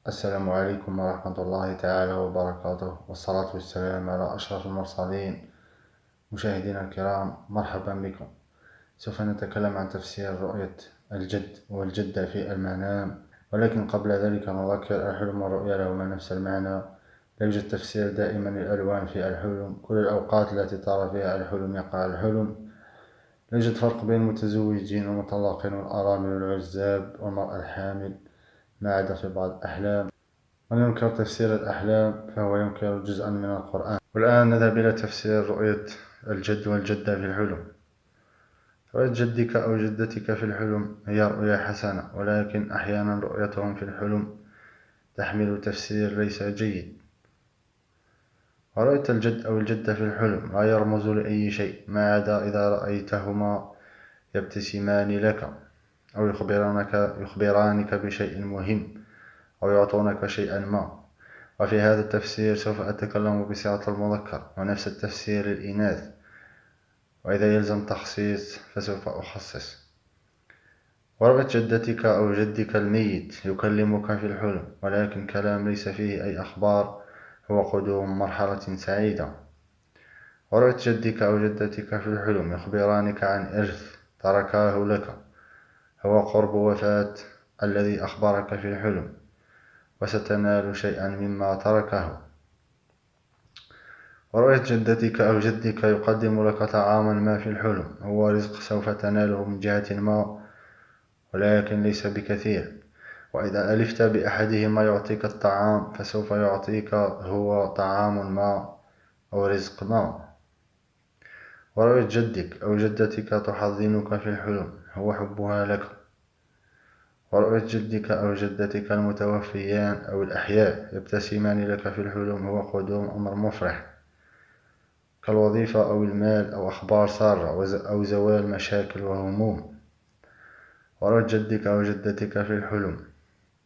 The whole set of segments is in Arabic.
السلام عليكم ورحمة الله تعالى وبركاته، والصلاة والسلام على أشرف المرسلين. مشاهدينا الكرام، مرحبا بكم. سوف نتكلم عن تفسير رؤية الجد والجدة في المنام، ولكن قبل ذلك نذكر الحلم والرؤيا لهما نفس المعنى. لا يوجد تفسير دائما للألوان في الحلم. كل الأوقات التي ترى فيها الحلم يقع الحلم. لا يوجد فرق بين المتزوجين والمطلقين والأرامل والعزاب والمرأة الحامل، ما عدا في بعض الأحلام. من ينكر تفسير الأحلام فهو ينكر جزءا من القرآن. والآن نذهب إلى تفسير رؤية الجد والجدة في الحلم. رؤية جدك أو جدتك في الحلم هي رؤيا حسنة، ولكن أحيانا رؤيتهم في الحلم تحمل تفسير ليس جيد. ورؤية الجد أو الجدة في الحلم لا يرمز لأي شيء، ما عدا إذا رأيتهما يبتسمان لك أو يخبرانك بشيء مهم أو يعطونك شيئا ما. وفي هذا التفسير سوف أتكلم بصيغة المذكر، ونفس التفسير للإناث، وإذا يلزم تخصيص فسوف أخصص. ورؤية جدتك أو جدك الميت يكلمك في الحلم، ولكن كلام ليس فيه أي أخبار، هو قدوم مرحلة سعيدة. ورؤية جدك أو جدتك في الحلم يخبرانك عن إرث تركاه لك، هو قرب وفاة الذي أخبرك في الحلم، وستنال شيئا مما تركه. ورؤية جدتك أو جدك يقدم لك طعاما ما في الحلم، هو رزق سوف تناله من جهة ما، ولكن ليس بكثير. وإذا ألفت بأحدهما يعطيك الطعام، فسوف يعطيك هو طعام ما أو رزق ما. ورؤية جدك أو جدتك تحضنك في الحلم، هو حبها لك. ورؤية جدك أو جدتك المتوفيان أو الأحياء يبتسمان لك في الحلم، هو قدوم أمر مفرح كالوظيفة أو المال أو أخبار سارة أو زوال مشاكل وهموم. ورؤية جدك أو جدتك في الحلم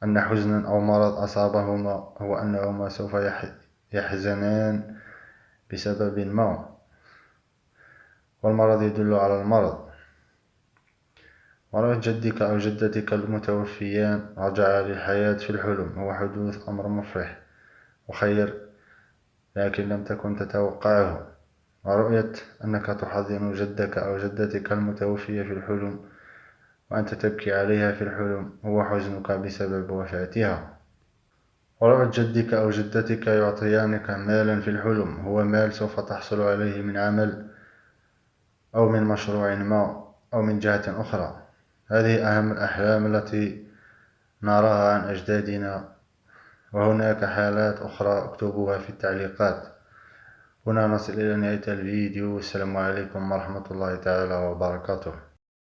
أن حزنا أو مرض أصابهما، هو أنهما سوف يحزنان بسبب ما، والمرض يدل على المرض. ورؤية جدك أو جدتك المتوفيان رجعا للحياة في الحلم، هو حدوث أمر مفرح وخير لكن لم تكن تتوقعه. ورؤية أنك تحضن جدك أو جدتك المتوفية في الحلم وأنت تبكي عليها في الحلم، هو حزنك بسبب وفاتها. ورؤية جدك أو جدتك يعطيانك مالا في الحلم، هو مال سوف تحصل عليه من عمل أو من مشروع ما أو من جهة أخرى. هذه أهم الأحلام التي نراها عن أجدادنا، وهناك حالات أخرى اكتبوها في التعليقات. هنا نصل إلى نهاية الفيديو، والسلام عليكم ورحمة الله تعالى وبركاته.